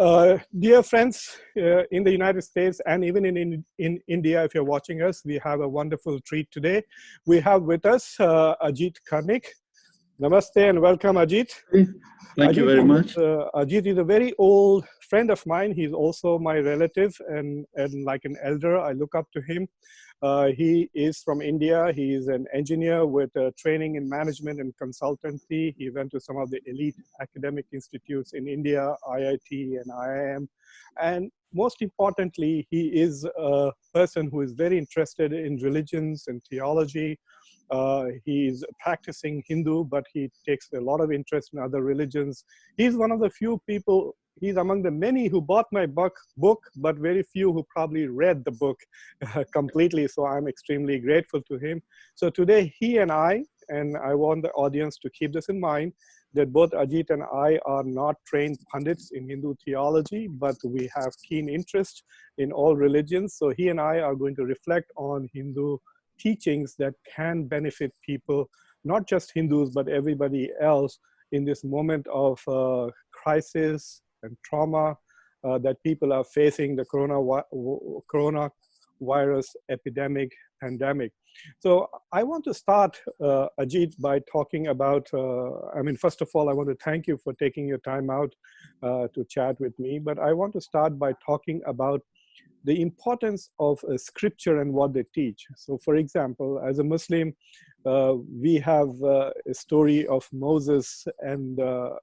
Dear friends in the United States and even in India, if you're watching us, we have a wonderful treat today. We have with us Ajit Karnik. Namaste and welcome, Ajit. Thank you very much. Ajit is a very old friend of mine. He's also my relative and like an elder. I look up to him. He is from India. He is an engineer with training in management and consultancy. He went to some of the elite academic institutes in India, IIT and IIM. And most importantly, he is a person who is very interested in religions and theology. He's practicing Hindu, but he takes a lot of interest in other religions. He's one of the few people, he's among the many who bought my book, but very few who probably read the book completely. So I'm extremely grateful to him. So today and I want the audience to keep this in mind, that both Ajit and I are not trained pundits in Hindu theology, but we have keen interest in all religions. So he and I are going to reflect on Hindu teachings that can benefit people, not just Hindus, but everybody else in this moment of crisis and trauma that people are facing, the coronavirus epidemic, pandemic. So I want to start, Ajit, by talking about, first of all, I want to thank you for taking your time out to chat with me, but I want to start by talking about the importance of scripture and what they teach. So for example, as a Muslim, we have a story of Moses and the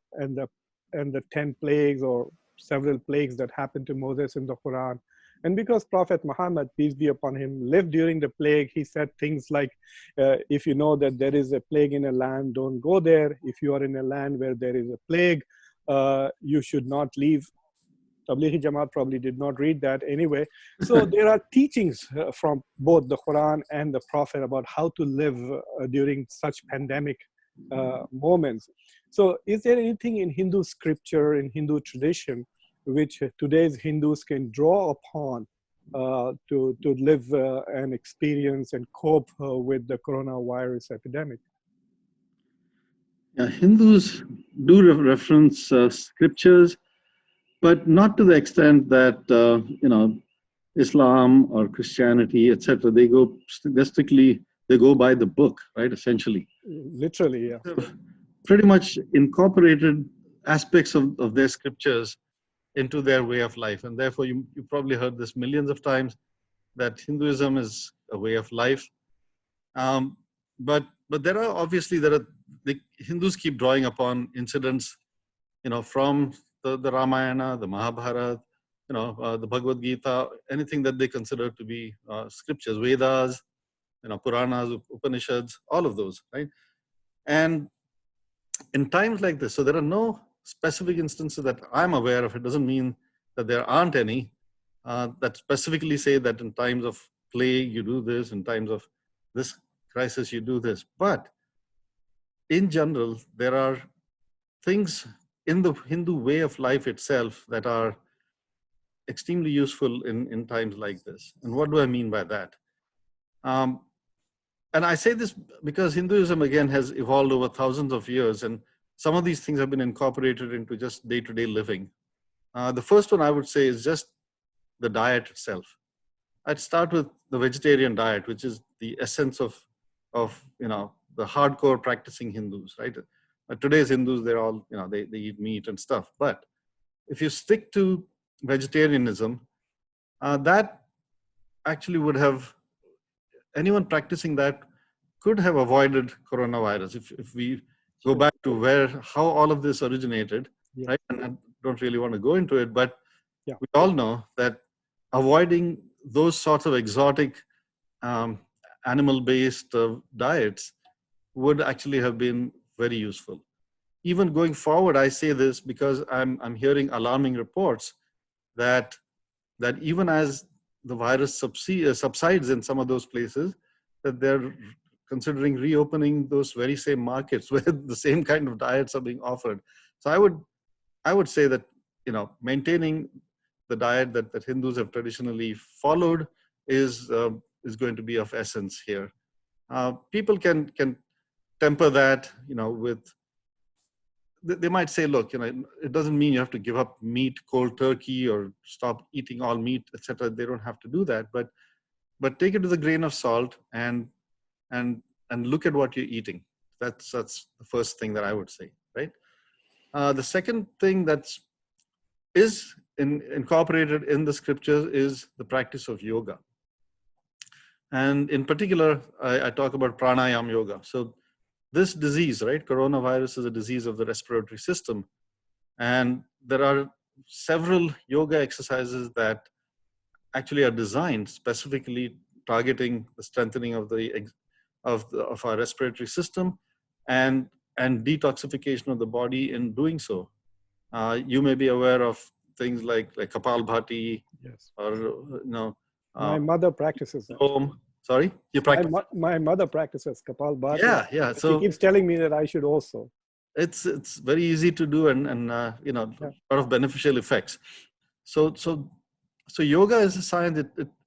10 plagues or several plagues that happened to Moses in the Quran. And because Prophet Muhammad, peace be upon him, lived during the plague, he said things like, if you know that there is a plague in a land, don't go there. If you are in a land where there is a plague, you should not leave. Tablighi Jamaat probably did not read that anyway. So there are teachings from both the Quran and the Prophet about how to live during such pandemic moments. So is there anything in Hindu scripture, in Hindu tradition, which today's Hindus can draw upon to live and experience and cope with the coronavirus epidemic? Yeah, Hindus do reference scriptures, but not to the extent that, Islam or Christianity, etc. They go by the book, right, essentially. Literally, yeah. Pretty much incorporated aspects of their scriptures into their way of life. And therefore, you probably heard this millions of times, that Hinduism is a way of life. But the Hindus keep drawing upon incidents, from the Ramayana, the Mahabharat, the Bhagavad Gita, anything that they consider to be scriptures, Vedas, Puranas, Upanishads, all of those, right? And in times like this, so there are no specific instances that I'm aware of. It doesn't mean that there aren't any that specifically say that in times of plague you do this, in times of this crisis you do this. But in general, there are things in the Hindu way of life itself that are extremely useful in times like this. And what do I mean by that? And I say this because Hinduism, again, has evolved over thousands of years, and some of these things have been incorporated into just day-to-day living. The first one I would say is just the diet itself. I'd start with the vegetarian diet, which is the essence of the hardcore practicing Hindus, right? Today's Hindus, they're all, they eat meat and stuff. But if you stick to vegetarianism, that actually would have, anyone practicing that could have avoided coronavirus. If we go back to how all of this originated, yeah. Right? And I don't really want to go into it, but we all know that avoiding those sorts of exotic animal-based diets would actually have been very useful. Even going forward, I say this because I'm hearing alarming reports that even as the virus subsides in some of those places, that they're considering reopening those very same markets where the same kind of diets are being offered. So I would say that maintaining the diet that Hindus have traditionally followed is going to be of essence here. People can temper that, with they might say, look, it doesn't mean you have to give up meat cold turkey or stop eating all meat, etc. They don't have to do that, but take it with a grain of salt and and look at what you're eating. That's the first thing that I would say, right? The second thing is incorporated in the scriptures is the practice of yoga. And in particular, I talk about pranayama yoga. So this disease, right, coronavirus is a disease of the respiratory system. And there are several yoga exercises that actually are designed specifically targeting the strengthening of our respiratory system and detoxification of the body in doing so. You may be aware of things like Kapalbhati, Yes. or my mother practices that. Sorry, you practice? My mother practices Kapalbhati. Yeah. So she keeps telling me that I should also. It's very easy to do and a lot of beneficial effects. So yoga is a science.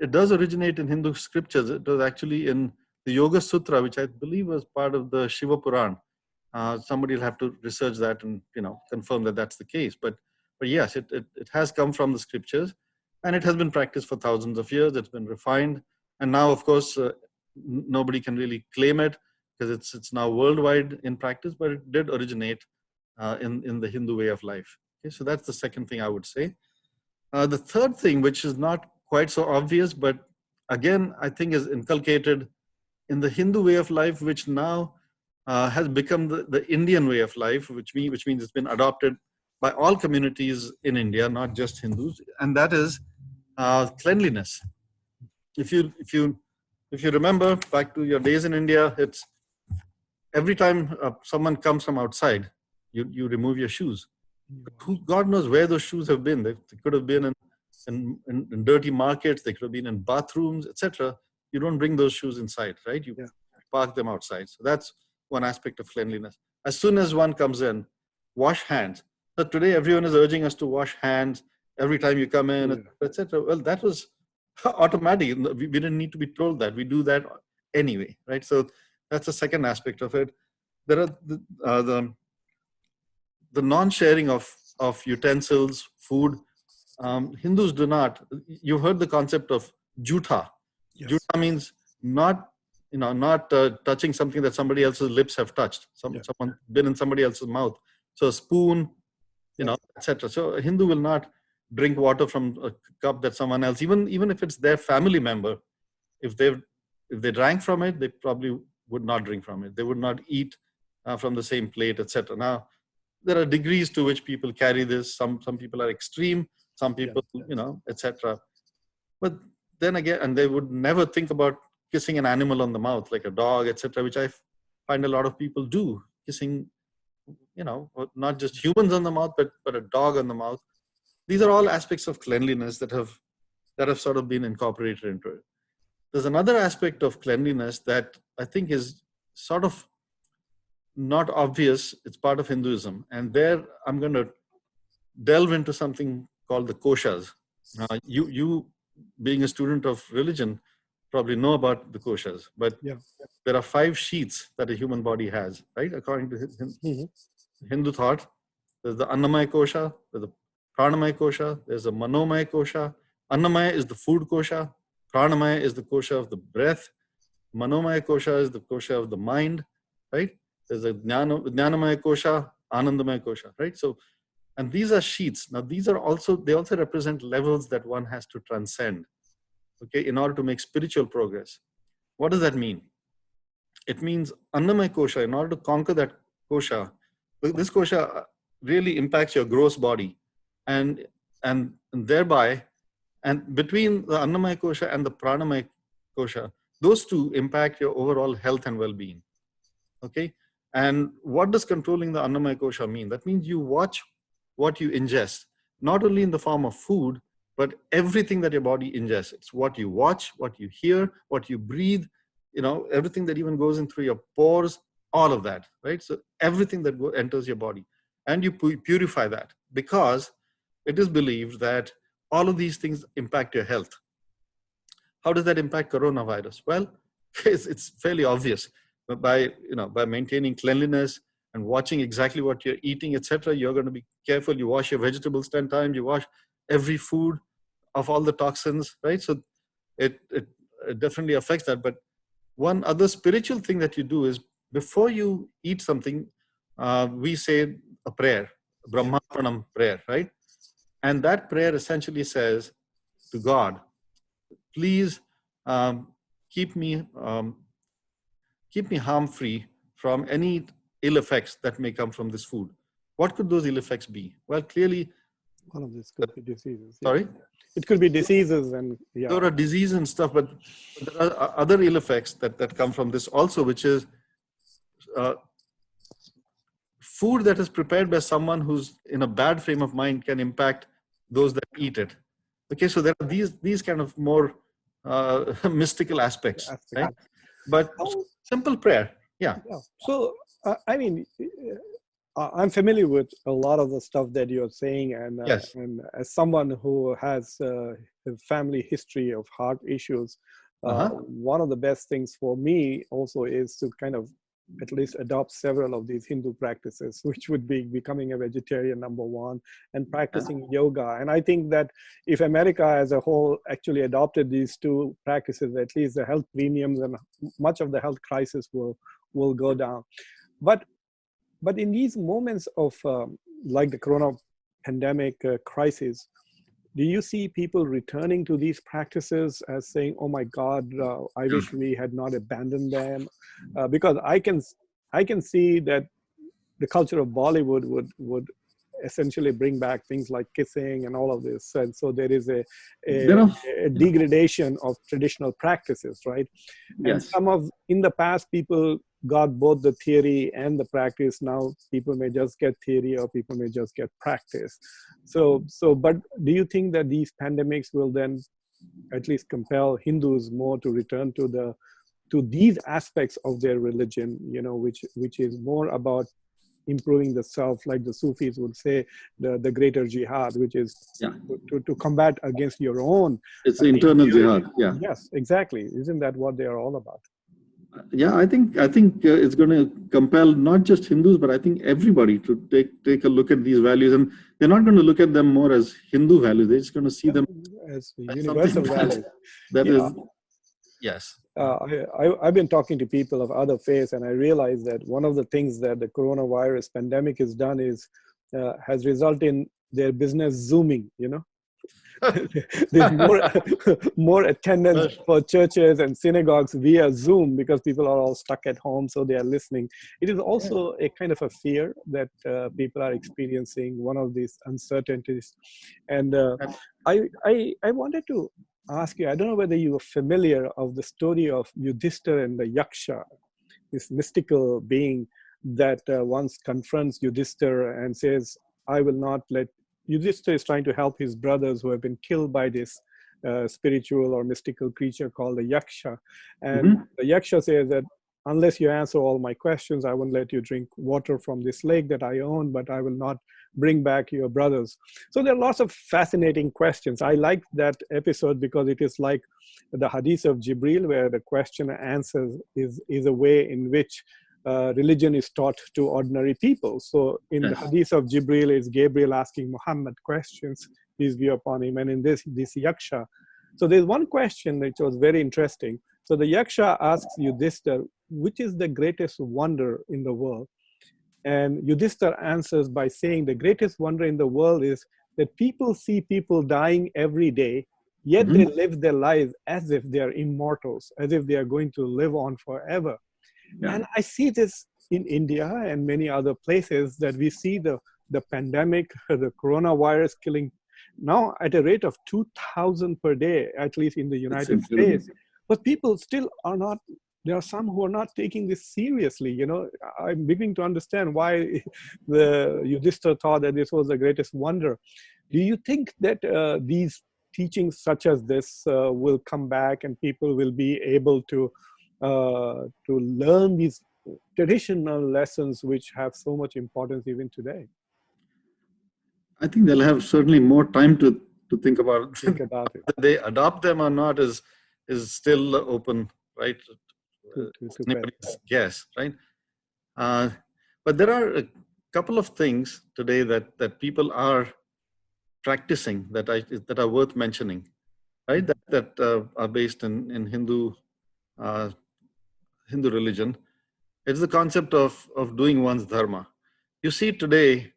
It does originate in Hindu scriptures. It was actually in the Yoga Sutra, which I believe was part of the Shiva Puran. Somebody will have to research that and confirm that that's the case. But yes, it has come from the scriptures, and it has been practiced for thousands of years. It's been refined, and now, of course, nobody can really claim it because it's now worldwide in practice. But it did originate in the Hindu way of life. Okay, so that's the second thing I would say. The third thing, which is not quite so obvious, but again, I think is inculcated in the Hindu way of life, which now has become the Indian way of life, which means it's been adopted by all communities in India, not just Hindus, and that is cleanliness. If you remember back to your days in India, it's every time someone comes from outside, you remove your shoes. God knows where those shoes have been. They could have been in dirty markets. They could have been in bathrooms, etc. You don't bring those shoes inside, right? You park them outside. So that's one aspect of cleanliness. As soon as one comes in, wash hands. So today, everyone is urging us to wash hands every time you come in, etc. Well, that was automatic. We didn't need to be told that. We do that anyway, right? So that's the second aspect of it. There are the non-sharing of utensils, food. Hindus do not. You heard the concept of jutha. Yes. Jutha means not touching something that somebody else's lips have touched. Someone been in somebody else's mouth. So a spoon, etc. So a Hindu will not drink water from a cup that someone else, even if it's their family member, if they drank from it, they probably would not drink from it. They would not eat from the same plate, etc. Now, there are degrees to which people carry this. Some people are extreme, some people, etc. But then again, and they would never think about kissing an animal on the mouth, like a dog, etc., which I find a lot of people do, kissing, not just humans on the mouth, but a dog on the mouth. These are all aspects of cleanliness that have sort of been incorporated into it. There's another aspect of cleanliness that I think is sort of not obvious. It's part of Hinduism. And there I'm going to delve into something called the koshas. You being a student of religion, probably know about the koshas, but there are 5 sheaths that a human body has, right? According to Hindu thought, there's the Annamaya kosha, there's the Pranamaya kosha, there's a Manomaya kosha. Annamaya is the food kosha, Pranamaya is the kosha of the breath, Manomaya kosha is the kosha of the mind, right? There's a Jnanamaya kosha, Anandamaya kosha, right? So, and these are sheets. Now, they also represent levels that one has to transcend, okay, in order to make spiritual progress. What does that mean? It means Annamaya kosha, in order to conquer that kosha, this kosha really impacts your gross body, and thereby, and between the Annamaya kosha and the Pranamaya kosha, those two impact your overall health and well-being. Okay, and what does controlling the Annamaya kosha mean? That means you watch what you ingest, not only in the form of food, but everything that your body ingests. It's what you watch, what you hear, what you breathe, everything that even goes in through your pores, all of that, right? So everything that enters your body, and you purify that, because it is believed that all of these things impact your health. How does that impact coronavirus? Well, it's fairly obvious. By maintaining cleanliness, and watching exactly what you're eating, etc. You're going to be careful. You wash your vegetables 10 times. You wash every food of all the toxins, right? So it definitely affects that. But one other spiritual thing that you do is before you eat something, we say a prayer, Brahma Pranam prayer, right? And that prayer essentially says to God, please um, keep me um, keep me harm free from any ill effects that may come from this food. What could those ill effects be? Well, clearly, One of these could be diseases. Yeah. sorry, It could be diseases and yeah. there are disease and stuff, but there are other ill effects that come from this also, which is uh, food that is prepared by someone who's in a bad frame of mind can impact those that eat it. Okay, so there are these kind of more mystical aspects, Aspect. right? But Oh, simple prayer, yeah. yeah. So I mean, I'm familiar with a lot of the stuff that you're saying, Yes. and as someone who has a family history of heart issues, one of the best things for me also is to kind of at least adopt several of these Hindu practices, which would be becoming a vegetarian, number one, and practicing yoga. And I think that if America as a whole actually adopted these two practices, at least the health premiums and much of the health crisis will go down. But in these moments of like the corona pandemic crisis, do you see people returning to these practices as saying, "Oh my God, I wish we had not abandoned them"? Because I can see that the culture of Bollywood would essentially bring back things like kissing and all of this, and so there is There are, a degradation of traditional practices, right? And yes. some of in the past people got both the theory and the practice. Now people may just get theory or people may just get practice. But do you think that these pandemics will then at least compel Hindus more to return to these aspects of their religion, you know, which is more about improving the self, like the Sufis would say, the greater jihad, which is Yeah. to combat against your own It's internal impurity. jihad. Yeah. Yes, exactly. Isn't that what they are all about? Yeah, I think it's going to compel not just Hindus, but I think everybody to take a look at these values, and they're not going to look at them more as Hindu values. They're just going to see them As as something universal values. that Yeah. is, yes. I've been talking to people of other faiths, and I realize that one of the things that the coronavirus pandemic has done is has resulted in their business zooming. You know, there's more attendance for churches and synagogues via Zoom because people are all stuck at home, so they are listening. It is also a kind of a fear that people are experiencing, one of these uncertainties. And I wanted to ask you, I don't know whether you are familiar of the story of Yudhishthira and the Yaksha, this mystical being that once confronts Yudhishthira and says, I will not let, Yudhishthira is trying to help his brothers who have been killed by this spiritual or mystical creature called the Yaksha. And the Yaksha says that unless you answer all my questions, I won't let you drink water from this lake that I own, but I will not bring back your brothers. So there are lots of fascinating questions. I like that episode because it is like the Hadith of Jibril, where the question and answer is a way in which religion is taught to ordinary people. So in the Hadith of Jibril, is Gabriel asking Muhammad questions, peace be upon him, and in this Yaksha. So there's one question which was very interesting. So the Yaksha asks Yudhishthira, which is the greatest wonder in the world? And Yudhishthira answers by saying the greatest wonder in the world is that people see people dying every day, yet they live their lives as if they are immortals, as if they are going to live on forever. Yeah. And I see this in India and many other places, that we see the pandemic, the coronavirus killing now at a rate of 2,000 per day, at least in the United States. But people still are not, there are some who are not taking this seriously. You know, I'm beginning to understand why the Yudhishthira thought that this was the greatest wonder. Do you think that these teachings such as this will come back and people will be able to learn these traditional lessons which have so much importance even today? I think they'll have certainly more time to think about it. Whether they adopt them or not is still open, right? To Anybody's guess, right? But But there are a couple of things today that people are practicing that are worth mentioning, right? That are based in uh, Hindu religion. It's the concept of doing one's dharma. You see today,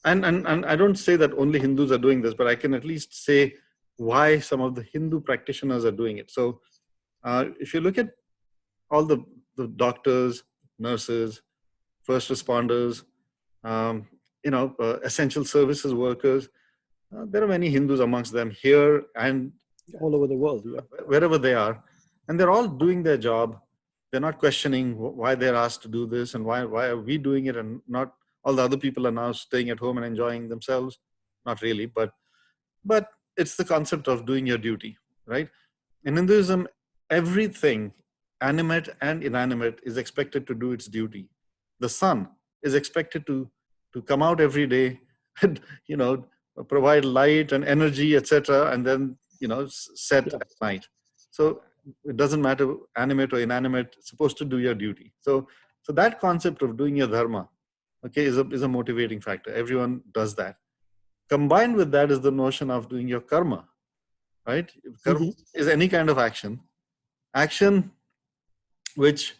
and I don't say that only Hindus are doing this, but I can at least say why some of the Hindu practitioners are doing it. So if you look at all the doctors, nurses, first responders, um, essential services workers, there are many Hindus amongst them here and All over the world, yeah. wherever they are, and they're all doing their job. They're not questioning why they're asked to do this and why are we doing it and not all the other people are now staying at home and enjoying themselves. Not really, but it's the concept of doing your duty, right? In Hinduism, everything, animate and inanimate, is expected to do its duty. The sun is expected to come out every day and provide light and energy, etc., and then set at night. So it doesn't matter animate or inanimate; it's supposed to do your duty. So that concept of doing your dharma, okay, is a motivating factor. Everyone does that. Combined with that is the notion of doing your karma, right? Karma is any kind of action which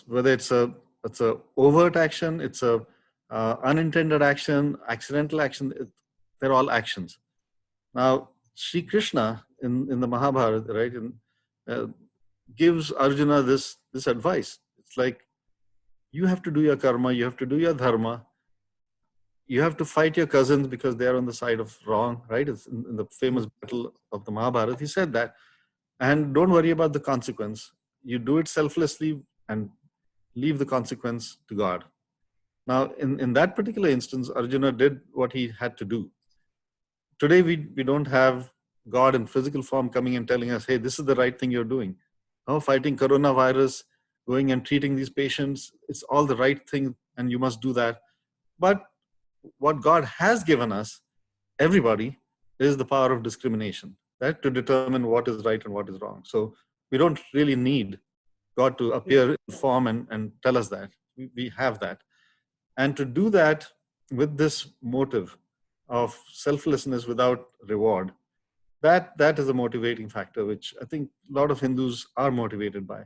whether it's a overt action, it's a unintended action, accidental action. They're all actions. Now, Sri Krishna in the Mahabharat, right, uh, gives Arjuna this advice. It's like, you have to do your karma, you have to do your dharma, you have to fight your cousins because they are on the side of wrong, right? It's in the famous battle of the Mahabharat. He said that, and don't worry about the consequence. You do it selflessly and leave the consequence to God. Now, in that particular instance, Arjuna did what he had to do. Today, we don't have God in physical form coming and telling us, hey, this is the right thing you're doing. Oh, fighting coronavirus, going and treating these patients, it's all the right thing and you must do that. But what God has given us, everybody, is the power of discrimination, right? To determine what is right and what is wrong. So we don't really need God to appear in form and tell us that. We have that. And to do that with this motive of selflessness without reward, that is a motivating factor, which I think a lot of Hindus are motivated by.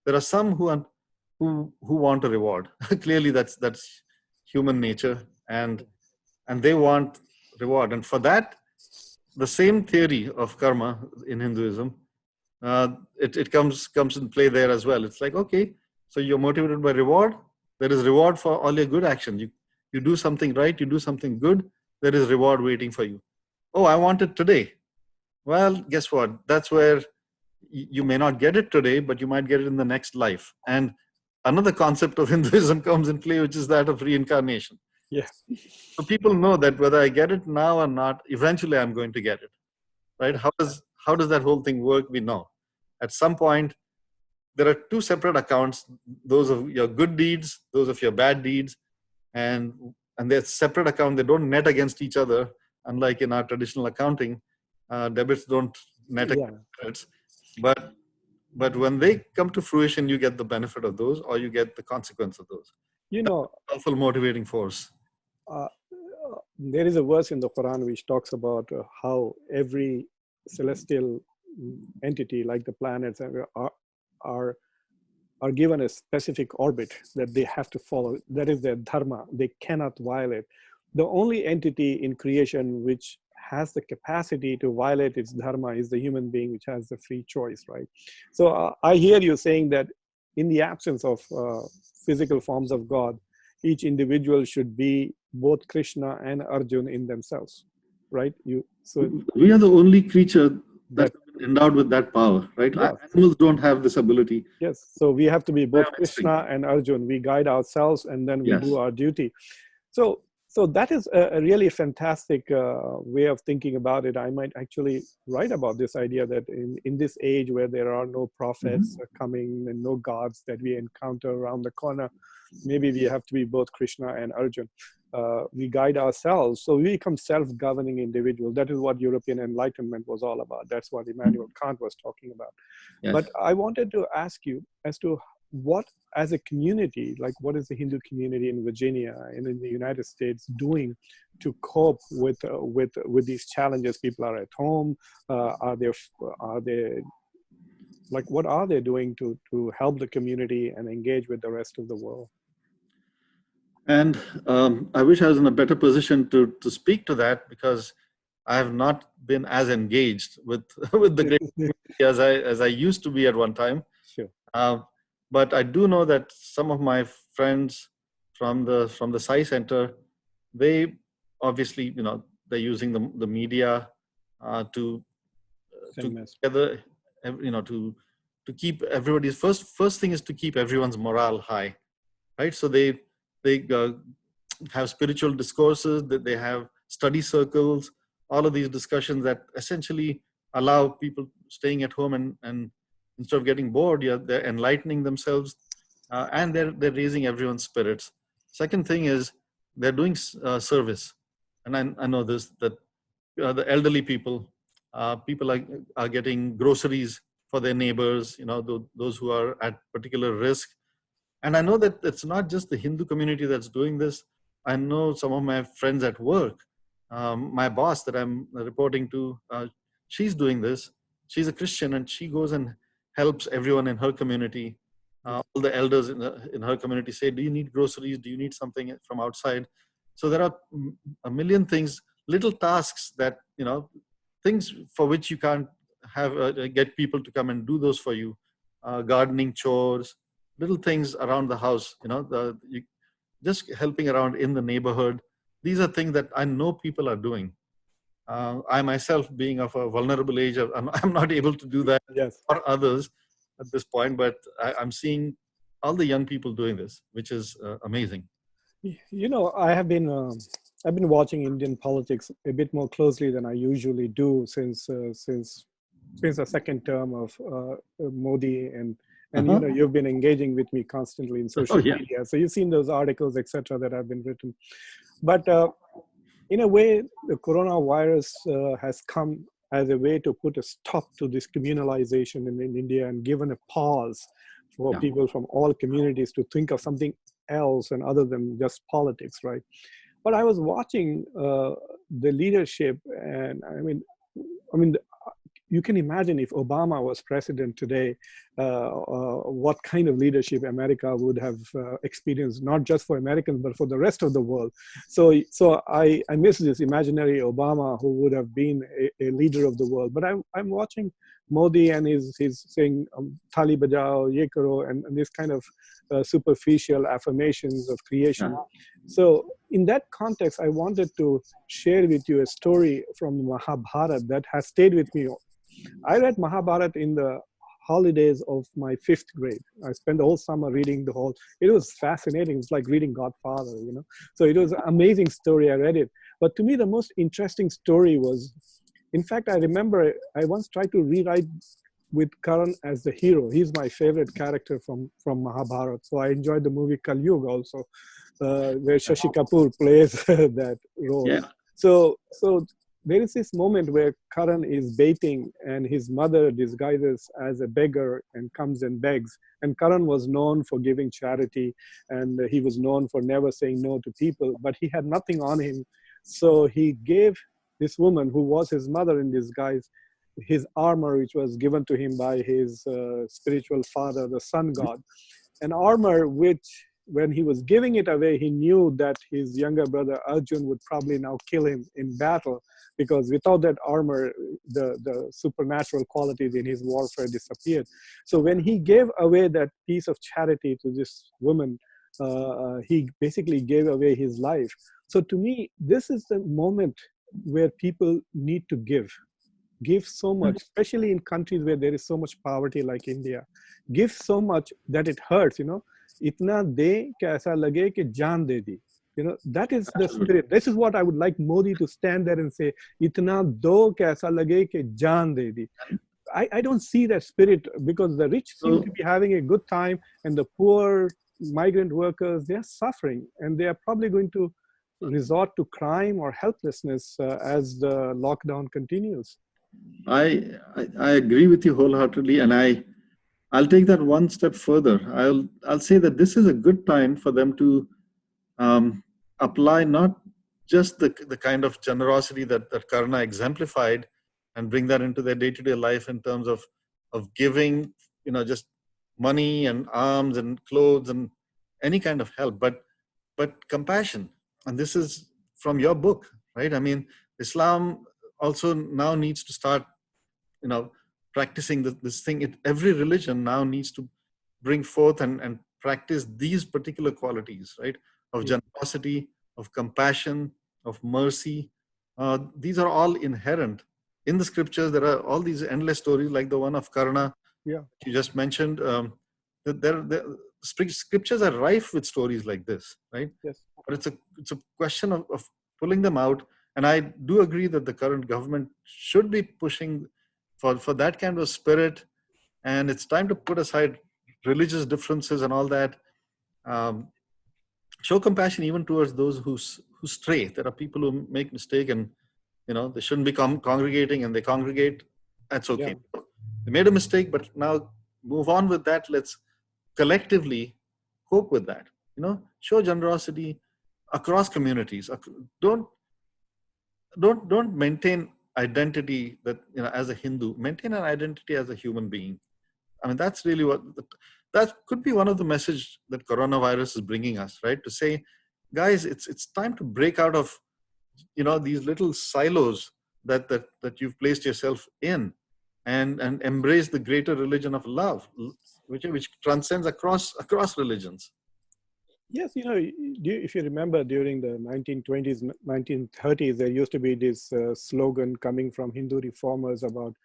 There are some who want a reward. Clearly, that's human nature, and they want reward. And for that, the same theory of karma in Hinduism, it comes in play there as well. It's like, okay, so you're motivated by reward. There is reward for all your good action. You do something right, you do something good, there is reward waiting for you. Oh, I want it today. Well, guess what? That's where you may not get it today, but you might get it in the next life. And another concept of Hinduism comes in play, which is that of reincarnation. Yeah. So people know that whether I get it now or not, eventually I'm going to get it, right? How does that whole thing work? We know. At some point, there are two separate accounts: those of your good deeds, those of your bad deeds, and they're separate accounts. They don't net against each other, unlike in our traditional accounting. Debits don't net against credits, but when they come to fruition, you get the benefit of those, or you get the consequence of those. That's a powerful motivating force. There is a verse in the Quran which talks about how every celestial entity, like the planets, are given a specific orbit that they have to follow. That is their dharma. They cannot violate. The only entity in creation which has the capacity to violate its dharma is the human being, which has the free choice, right? So I hear you saying that in the absence of physical forms of God, each individual should be both Krishna and Arjun in themselves, right? So we are the only creature that's endowed with that power, right? Yeah. Animals don't have this ability. Yes, so we have to be both Krishna and Arjun. We guide ourselves and then we do our duty. So that is a really fantastic way of thinking about it. I might actually write about this idea that in this age where there are no prophets coming and no gods that we encounter around the corner, maybe we have to be both Krishna and Arjun. We guide ourselves, so we become self-governing individuals. That is what European Enlightenment was all about. That's what Immanuel Kant was talking about. Yes. But I wanted to ask you as to what, as a community, like what is the Hindu community in Virginia and in the United States doing to cope with these challenges? People are at home. Are they like, what are they doing to help the community and engage with the rest of the world? And I wish I was in a better position to speak to that, because I have not been as engaged with with the great community as I used to be at one time. Sure. Uh, but I do know that some of my friends from the Sai Center, they obviously, they're using the media to Same message. together, to keep everybody's first thing is to keep everyone's morale high, right? So they have spiritual discourses, that they have study circles, all of these discussions that essentially allow people staying at home, and instead of getting bored, they're enlightening themselves, and they're raising everyone's spirits. Second thing is they're doing service, and I know this, that the elderly people, people are getting groceries for their neighbors, those who are at particular risk. And I know that it's not just the Hindu community that's doing this. I know some of my friends at work, my boss that I'm reporting to, she's doing this. She's a Christian, and she goes and helps everyone in her community. All the elders in her community say, do you need groceries? Do you need something from outside? So there are a million things, little tasks that, things for which you can't have get people to come and do those for you. Gardening chores, little things around the house, just helping around in the neighborhood. These are things that I know people are doing. I myself, being of a vulnerable age, I'm not able to do that Yes. for others at this point, but I'm seeing all the young people doing this, which is amazing. I've been watching Indian politics a bit more closely than I usually do since the second term of Modi, and you've been engaging with me constantly in social media, so you've seen those articles, etc., that have been written. But in a way, the coronavirus has come as a way to put a stop to this communalization in India, and given a pause for people from all communities to think of something else and other than just politics, right? But I was watching the leadership, and I mean, you can imagine if Obama was president today, what kind of leadership America would have experienced, not just for Americans, but for the rest of the world. So I miss this imaginary Obama who would have been a leader of the world. But I'm watching Modi, and he's saying "Thali bajao, ye karo," and this kind of superficial affirmations of creation. So in that context, I wanted to share with you a story from Mahabharat that has stayed with me. I read Mahabharat in the holidays of my 5th grade. I spent the whole summer reading it was fascinating. It's like reading Godfather, So it was an amazing story. I read it. But to me, the most interesting story was, in fact, I remember I once tried to rewrite with Karan as the hero. He's my favorite character from Mahabharat. So I enjoyed the movie Kal Yuga also, where Shashi Kapoor plays that role. Yeah. So there is this moment where Karan is baiting, and his mother disguises as a beggar and comes and begs. And Karan was known for giving charity, and he was known for never saying no to people, but he had nothing on him. So he gave this woman, who was his mother in disguise, his armor, which was given to him by his spiritual father, the sun god. An armor which, when he was giving it away, he knew that his younger brother Arjun would probably now kill him in battle, because without that armor, the supernatural qualities in his warfare disappeared. So when he gave away that piece of charity to this woman, he basically gave away his life. So to me, this is the moment where people need to give so much, especially in countries where there is so much poverty like India. Give so much that it hurts, Itna de ke aisa lage ke jaan de di. That is the spirit. This is what I would like Modi to stand there and say, Itna do ke aisa lage ke jaan de di. I don't see that spirit, because the rich seem to be having a good time, and the poor migrant workers, they're suffering, and they are probably going to resort to crime or helplessness as the lockdown continues. I agree with you wholeheartedly, and I I'll take that one step further. I'll say that this is a good time for them to apply not just the kind of generosity that Karna exemplified and bring that into their day-to-day life in terms of giving, just money and arms and clothes and any kind of help, but compassion. And this is from your book, right? I mean, Islam also now needs to start, you know, practicing this thing. Every religion now needs to bring forth and practice these particular qualities, right? Of Yeah, generosity, of compassion, of mercy. These are all inherent in the scriptures. There are all these endless stories, like the one of Karna yeah, you just mentioned. That scriptures are rife with stories like this, right? yes. But it's a question of pulling them out. And I do agree that the current government should be pushing for that kind of spirit. And it's time to put aside religious differences and all that. um, Show compassion even towards those who stray. There are people who make mistake, and they shouldn't be congregating, and they congregate. That's Yeah. okay. They made a mistake, but now move on with that. Let's collectively cope with that. Show generosity across communities. Don't maintain identity that, as a Hindu. Maintain an identity as a human being. I mean, that's really that could be one of the message that coronavirus is bringing us, right? To say, guys, it's time to break out of these little silos that you've placed yourself in, and embrace the greater religion of love, which transcends across religions. Yes, if you remember during the 1920s, 1930s, there used to be this slogan coming from Hindu reformers about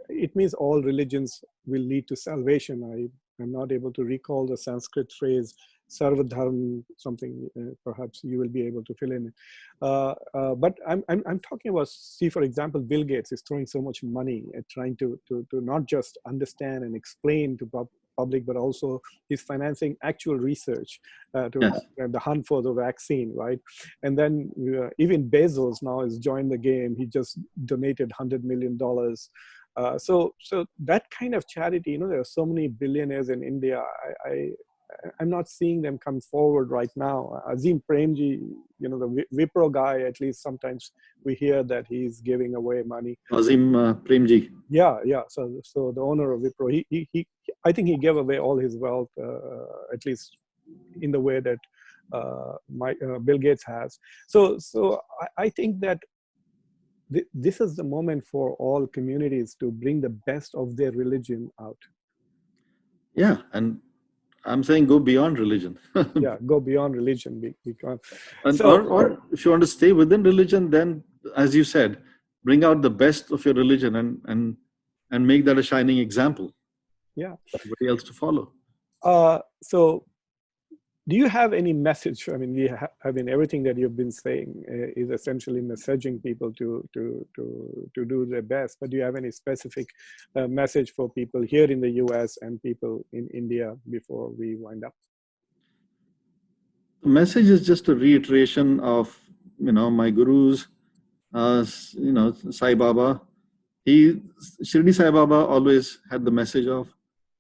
it means all religions will lead to salvation. I'm not able to recall the Sanskrit phrase, Sarvadharm, something perhaps you will be able to fill in. But I'm talking about, see, for example, Bill Gates is throwing so much money at trying to not just understand and explain to public, but also he's financing actual research to Yes. the hunt for the vaccine, right? And then even Bezos now has joined the game. He just donated $100 million. So that kind of charity, there are so many billionaires in India. I'm not seeing them come forward right now. Azim Premji, the Wipro guy, at least sometimes we hear that he's giving away money. Azim Premji. Yeah, yeah. So the owner of Wipro, I think he gave away all his wealth, at least in the way that Bill Gates has. So I think that this is the moment for all communities to bring the best of their religion out. Yeah, and I'm saying go beyond religion. Yeah, go beyond religion. Because, And so or if you want to stay within religion, then, as you said, bring out the best of your religion and make that a shining example yeah. for everybody else to follow. So do you have any message? I mean, everything that you've been saying is essentially messaging people to do their best. But do you have any specific message for people here in the U.S. and people in India before we wind up? The message is just a reiteration of my gurus, Sai Baba. Shirdi Sai Baba always had the message of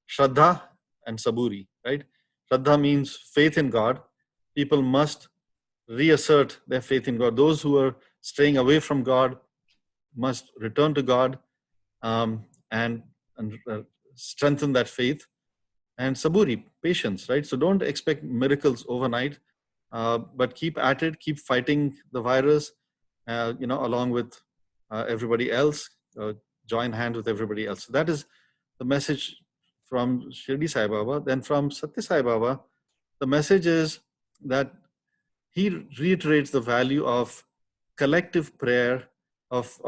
Shraddha and Saburi, right? Shraddha means faith in God. People must reassert their faith in God. Those who are straying away from God must return to God, and strengthen that faith. And Saburi, patience, right? So don't expect miracles overnight, but keep at it, keep fighting the virus, along with everybody else. Join hands with everybody else. So that is the message from Shirdi Sai Baba. Then from Satya Sai Baba, the message is that he reiterates the value of collective prayer, of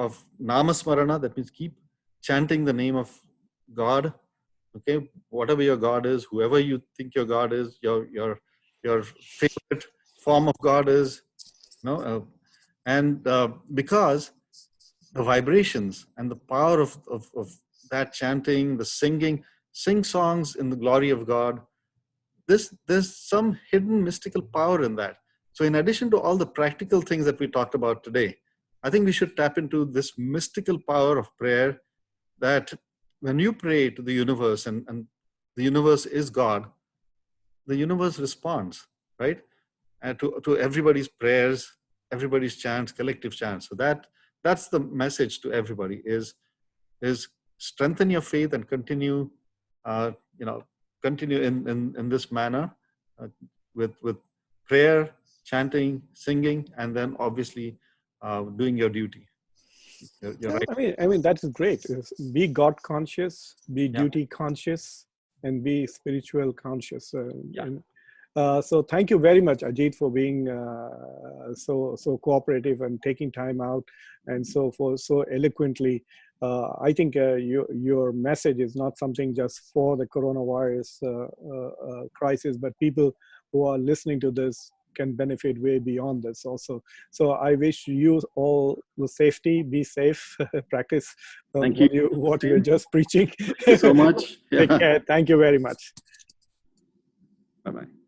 namasmarana. That means keep chanting the name of God. Okay, whatever your God is, whoever you think your God is, your favorite form of God is, and because the vibrations and the power of that chanting, the sing songs in the glory of God, there's some hidden mystical power in that. So in addition to all the practical things that we talked about today, I think we should tap into this mystical power of prayer that when you pray to the universe and the universe is God, the universe responds, right? And to everybody's prayers, everybody's chants, collective chants. So that's the message to everybody is strengthen your faith and continue, uh, you know, continue in this manner with prayer, chanting, singing, and then obviously doing your duty. You're right. I mean, that's great. Be God conscious, be Yeah. duty conscious, and be spiritual conscious. Yeah. So thank you very much, Ajit, for being so cooperative and taking time out and so eloquently. I think your message is not something just for the coronavirus crisis, but people who are listening to this can benefit way beyond this also. So I wish you all the safety, be safe, practice Thank what you're just preaching. you so much. Yeah. Take care. Thank you very much. Bye-bye.